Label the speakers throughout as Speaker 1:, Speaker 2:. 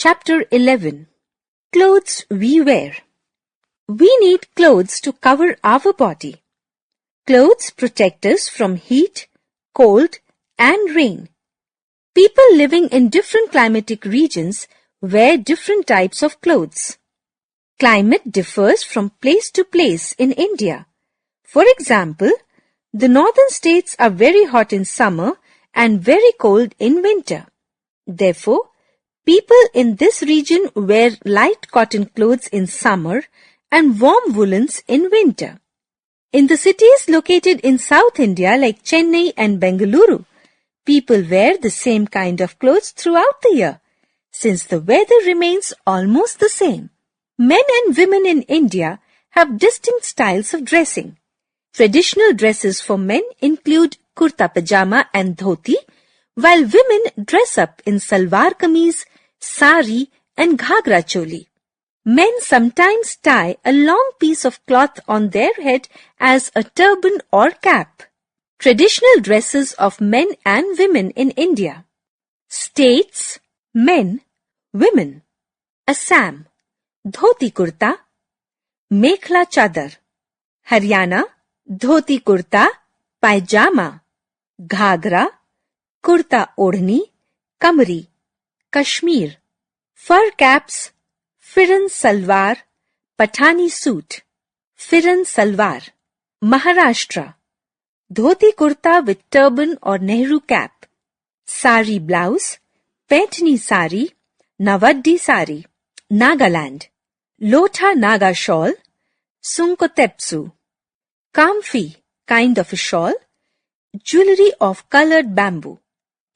Speaker 1: Chapter 11. Clothes we wear. We need clothes to cover our body. Clothes protect us from heat, cold, and rain. People living in different climatic regions wear different types of clothes. Climate differs from place to place in India. For example, the northern states are very hot in summer and very cold in winter. Therefore, people in this region wear light cotton clothes in summer and warm woolens in winter. In the cities located in South India like Chennai and Bengaluru, people wear the same kind of clothes throughout the year, since the weather remains almost the same. Men and women in India have distinct styles of dressing. Traditional dresses for men include kurta pajama and dhoti, while women dress up in salwar kameez, sari and ghagra choli. Men sometimes tie a long piece of cloth on their head as a turban or cap. Traditional dresses of men and women in India. States, men, women. Assam, dhoti kurta, mekhla chadar. Haryana, dhoti kurta, pajama. Ghagra, kurta odhni, kamri. Kashmir, fur caps, firan salwar, Pathani suit, firan salwar. Maharashtra, dhoti kurta with turban or Nehru cap. Sari blouse, Paithani sari, Navaddi sari. Nagaland, Lotha Naga shawl, Sunkotepsu. Kamfi, kind of a shawl. Jewelry of colored bamboo.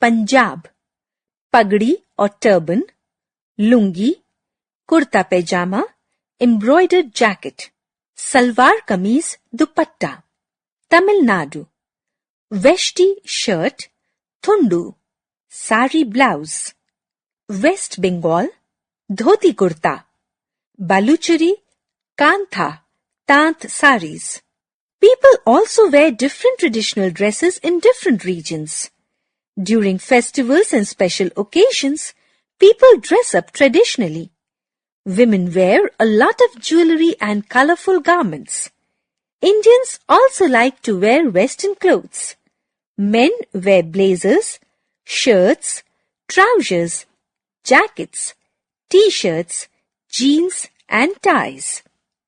Speaker 1: Punjab, pagdi or turban. Lungi, kurta pajama, embroidered jacket. Salwar kameez, dupatta. Tamil Nadu, veshti shirt, thundu, sari blouse. West Bengal, dhoti kurta. Baluchari, kantha, tant saris. People also wear different traditional dresses in different regions. During festivals and special occasions, people dress up traditionally. Women wear a lot of jewelry and colorful garments. Indians also like to wear Western clothes. Men wear blazers, shirts, trousers, jackets, t-shirts, jeans and ties.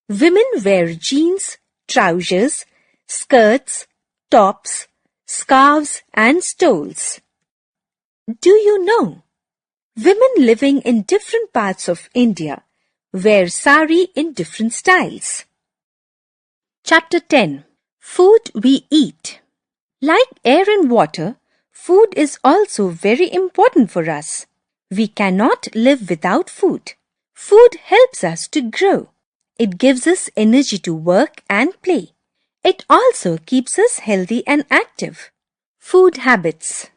Speaker 1: Women wear jeans, trousers, skirts, tops, scarves and stoles. Do you know? Women living in different parts of India wear sari in different styles. Chapter 10. Food we eat. Like air and water, food is also very important for us. We cannot live without food. Food helps us to grow. It gives us energy to work and play. It also keeps us healthy and active. Food habits.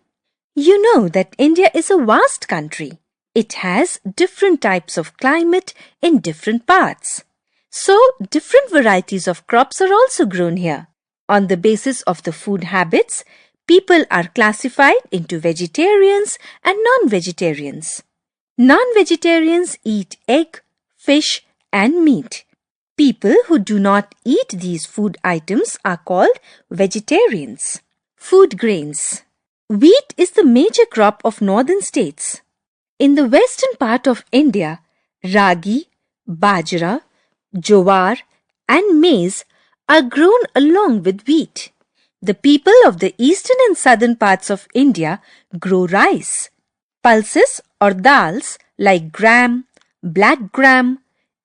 Speaker 1: You know that India is a vast country. It has different types of climate in different parts. So, different varieties of crops are also grown here. On the basis of the food habits, people are classified into vegetarians and non-vegetarians. Non-vegetarians eat egg, fish, and meat. People who do not eat these food items are called vegetarians. Food grains. Wheat is the major crop of northern states. In the western part of India, ragi, bajra, jowar and maize are grown along with wheat. The people of the eastern and southern parts of India grow rice. Pulses or dals like gram, black gram,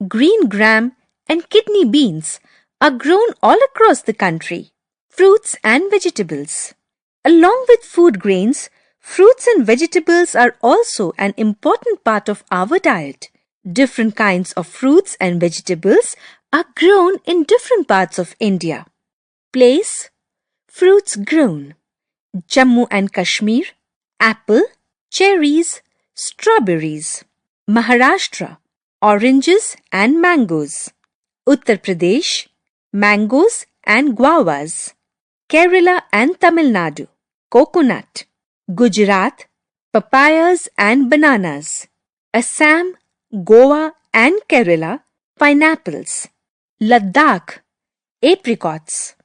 Speaker 1: green gram and kidney beans are grown all across the country. Fruits and vegetables. Along with food grains, fruits and vegetables are also an important part of our diet. Different kinds of fruits and vegetables are grown in different parts of India. Place, fruits grown. Jammu and Kashmir, apple, cherries, strawberries. Maharashtra, oranges and mangoes. Uttar Pradesh, mangoes and guavas. Kerala and Tamil Nadu, coconut. Gujarat, papayas and bananas. Assam, Goa and Kerala, pineapples. Ladakh, apricots.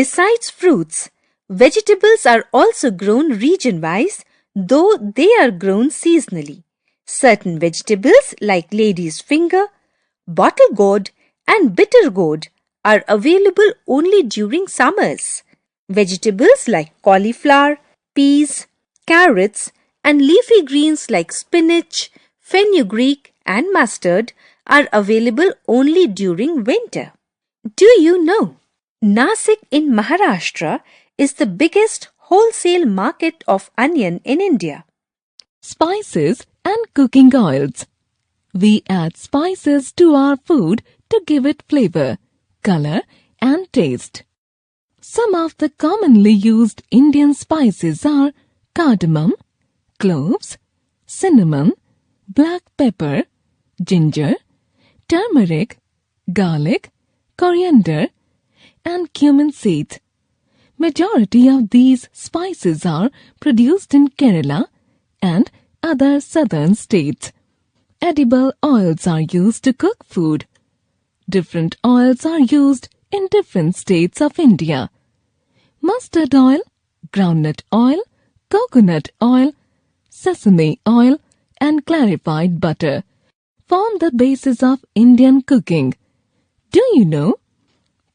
Speaker 1: Besides fruits, vegetables are also grown region-wise, though they are grown seasonally. Certain vegetables like lady's finger, bottle gourd and bitter gourd are available only during summers. Vegetables like cauliflower, peas, carrots and leafy greens like spinach, fenugreek and mustard are available only during winter. Do you know? Nasik in Maharashtra is the biggest wholesale market of onion in India.
Speaker 2: Spices and cooking oils. We add spices to our food to give it flavor, color and taste. Some of the commonly used Indian spices are cardamom, cloves, cinnamon, black pepper, ginger, turmeric, garlic, coriander, and cumin seeds. Majority of these spices are produced in Kerala and other southern states. Edible oils are used to cook food. Different oils are used in different states of India. Mustard oil, groundnut oil, coconut oil, sesame oil, and clarified butter form the basis of Indian cooking. Do you know?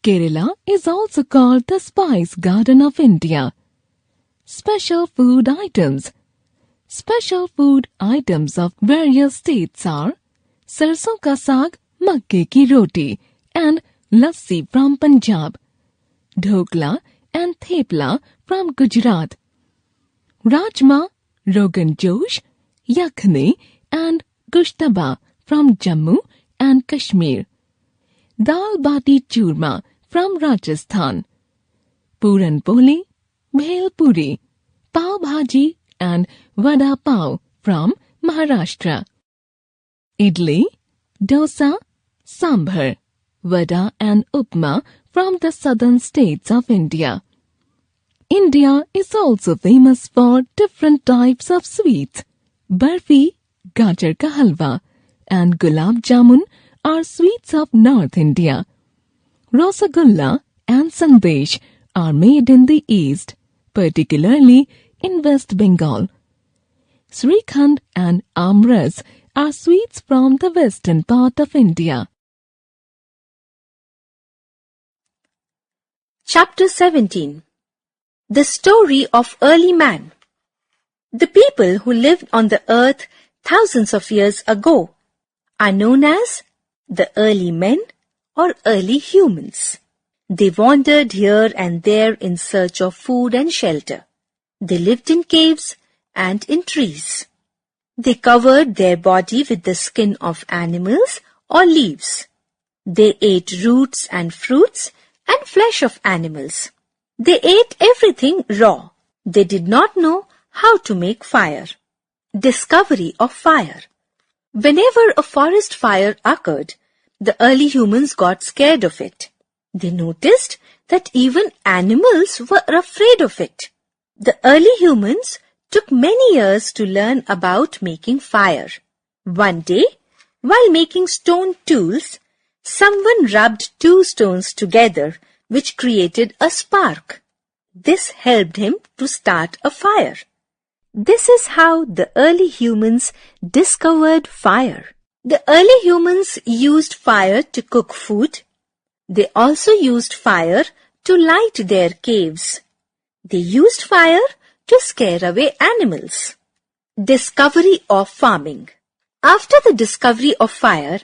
Speaker 2: Kerala is also called the Spice Garden of India. Special food items. Special food items of various states are sarson ka saag, makke ki roti, and lassi from Punjab, dhokla and thepla from Gujarat, rajma, rogan josh, yakhni and gushtaba from Jammu and Kashmir, dal bati churma from Rajasthan, puran poli, bhel puri, pav bhaji and vada pav from Maharashtra, idli, dosa, sambar, vada and upma from the southern states of India. India is also famous for different types of sweets. Barfi, gajar ka halwa, and gulab jamun are sweets of North India. Rasagulla and sandesh are made in the east, particularly in West Bengal. Srikhand and amras are sweets from the western part of India.
Speaker 1: Chapter 17. The Story of Early Man. The people who lived on the earth thousands of years ago are known as the early men or early humans. They wandered here and there in search of food and shelter. They lived in caves and in trees. They covered their body with the skin of animals or leaves. They ate roots and fruits and flesh of animals. They ate everything raw. They did not know how to make fire. Discovery of fire. Whenever a forest fire occurred, the early humans got scared of it. They noticed that even animals were afraid of it. The early humans took many years to learn about making fire. One day, while making stone tools, someone rubbed two stones together, which created a spark. This helped him to start a fire. This is how the early humans discovered fire. The early humans used fire to cook food. They also used fire to light their caves. They used fire to scare away animals. Discovery of farming. After the discovery of fire,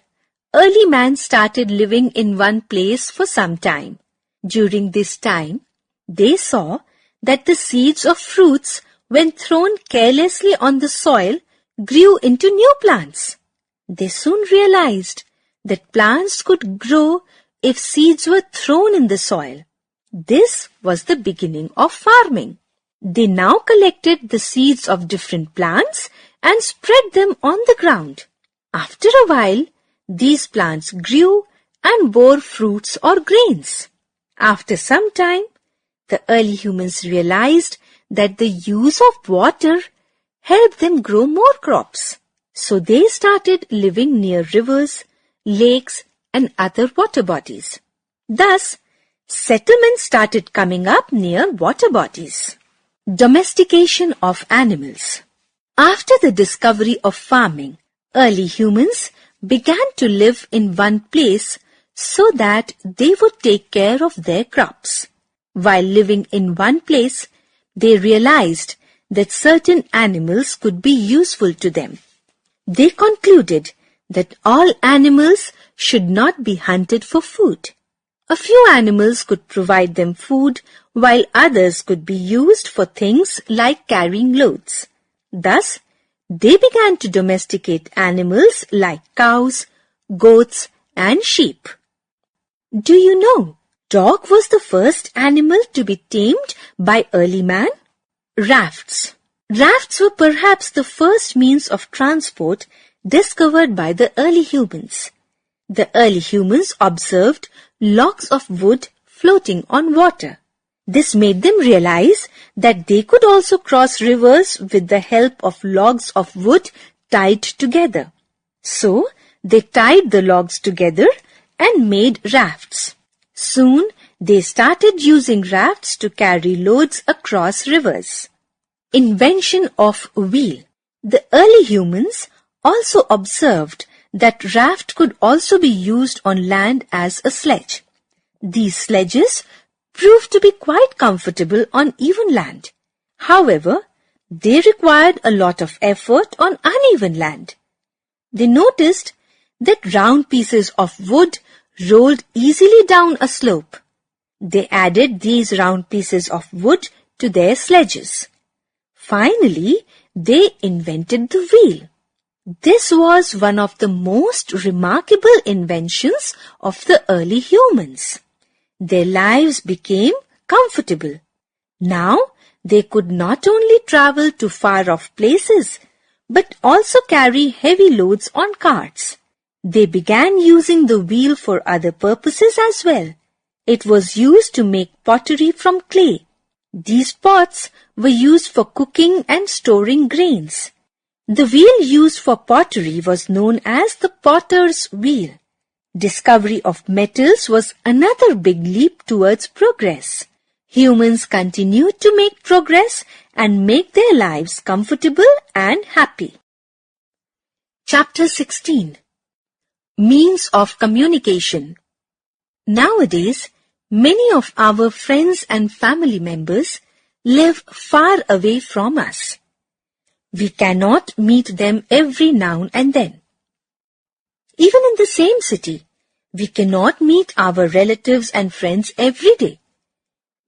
Speaker 1: early man started living in one place for some time. During this time, they saw that the seeds of fruits, when thrown carelessly on the soil, grew into new plants. They soon realized that plants could grow if seeds were thrown in the soil. This was the beginning of farming. They now collected the seeds of different plants and spread them on the ground. After a while, these plants grew and bore fruits or grains. After some time, the early humans realized that the use of water helped them grow more crops. So they started living near rivers, lakes, and other water bodies. Thus, settlements started coming up near water bodies. Domestication of animals. After the discovery of farming, early humans began to live in one place so that they would take care of their crops. While living in one place, they realized that certain animals could be useful to them. They concluded that all animals should not be hunted for food. A few animals could provide them food, while others could be used for things like carrying loads. Thus, they began to domesticate animals like cows, goats, and sheep. Do you know, dog was the first animal to be tamed by early man? Rafts. Rafts were perhaps the first means of transport discovered by the early humans. The early humans observed logs of wood floating on water. This made them realize that they could also cross rivers with the help of logs of wood tied together. So, they tied the logs together and made rafts. Soon, they started using rafts to carry loads across rivers. Invention of wheel. The early humans also observed that raft could also be used on land as a sledge. These sledges proved to be quite comfortable on even land. However, they required a lot of effort on uneven land. They noticed that round pieces of wood rolled easily down a slope. They added these round pieces of wood to their sledges. Finally, they invented the wheel. This was one of the most remarkable inventions of the early humans. Their lives became comfortable. Now, they could not only travel to far-off places, but also carry heavy loads on carts. They began using the wheel for other purposes as well. It was used to make pottery from clay. These pots were used for cooking and storing grains. The wheel used for pottery was known as the potter's wheel. Discovery of metals was another big leap towards progress. Humans continued to make progress and make their lives comfortable and happy. Chapter 16. Means of communication. Nowadays, many of our friends and family members live far away from us. We cannot meet them every now and then. Even in the same city, we cannot meet our relatives and friends every day.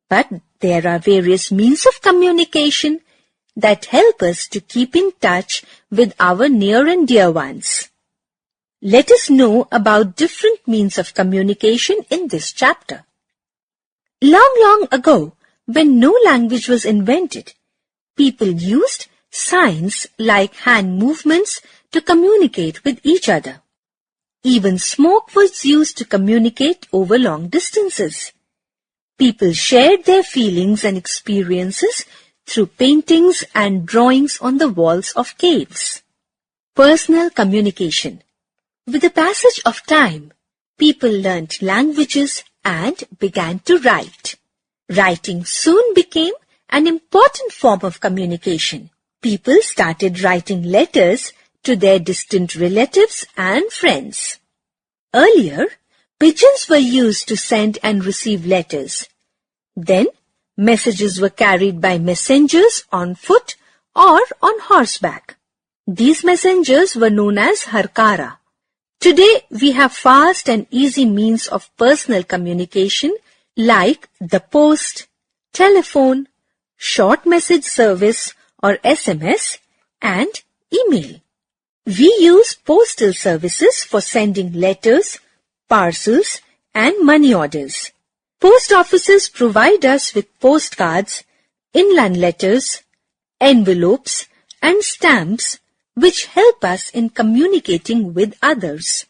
Speaker 1: But there are various means of communication that help us to keep in touch with our near and dear ones. Let us know about different means of communication in this chapter. Long ago, when no language was invented, people used signs like hand movements to communicate with each other. Even smoke was used to communicate over long distances. People shared their feelings and experiences through paintings and drawings on the walls of caves. Personal communication. With the passage of time, people learnt languages and began to write. Writing soon became an important form of communication. People started writing letters to their distant relatives and friends. Earlier, pigeons were used to send and receive letters. Then, messages were carried by messengers on foot or on horseback. These messengers were known as harkara. Today, we have fast and easy means of personal communication like the post, telephone, short message service or SMS, and email. We use postal services for sending letters, parcels, and money orders. Post offices provide us with postcards, inland letters, envelopes, and stamps which help us in communicating with others.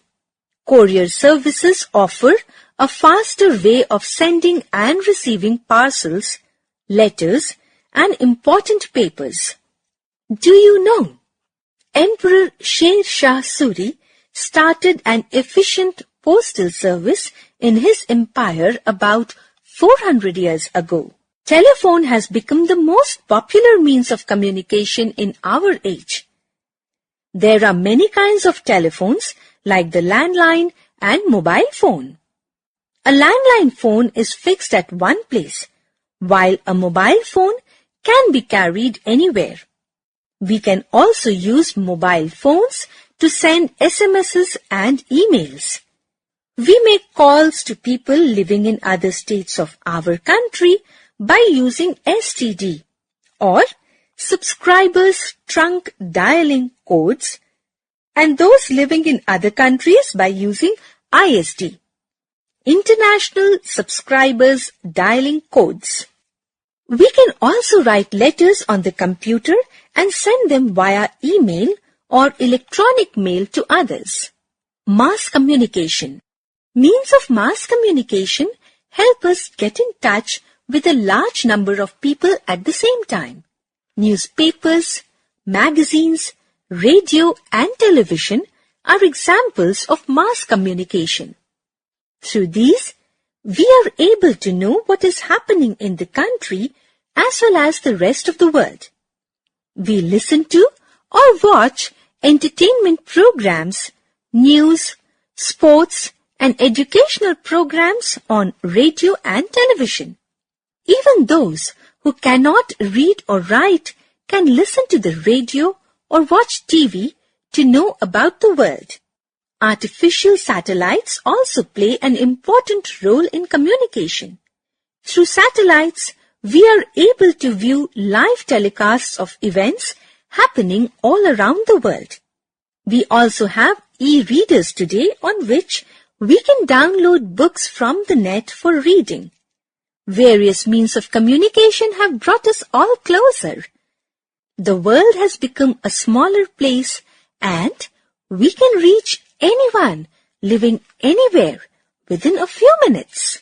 Speaker 1: Courier services offer a faster way of sending and receiving parcels, letters, and important papers. Do you know? Emperor Sher Shah Suri started an efficient postal service in his empire about 400 years ago. Telephone has become the most popular means of communication in our age. There are many kinds of telephones like the landline and mobile phone. A landline phone is fixed at one place, while a mobile phone can be carried anywhere. We can also use mobile phones to send SMSs and emails. We make calls to people living in other states of our country by using STD or subscribers trunk dialing codes, and those living in other countries by using ISD, International Subscribers Dialing Codes. We can also write letters on the computer and send them via email or electronic mail to others. Mass communication. Means of mass communication help us get in touch with a large number of people at the same time. Newspapers, magazines, radio and television are examples of mass communication. Through these, we are able to know what is happening in the country as well as the rest of the world. We listen to or watch entertainment programs, news, sports, and educational programs on radio and television. Even those who cannot read or write can listen to the radio or watch TV to know about the world. Artificial satellites also play an important role in communication. Through satellites, we are able to view live telecasts of events happening all around the world. We also have e-readers today on which we can download books from the net for reading. Various means of communication have brought us all closer. The world has become a smaller place and we can reach anyone living anywhere within a few minutes.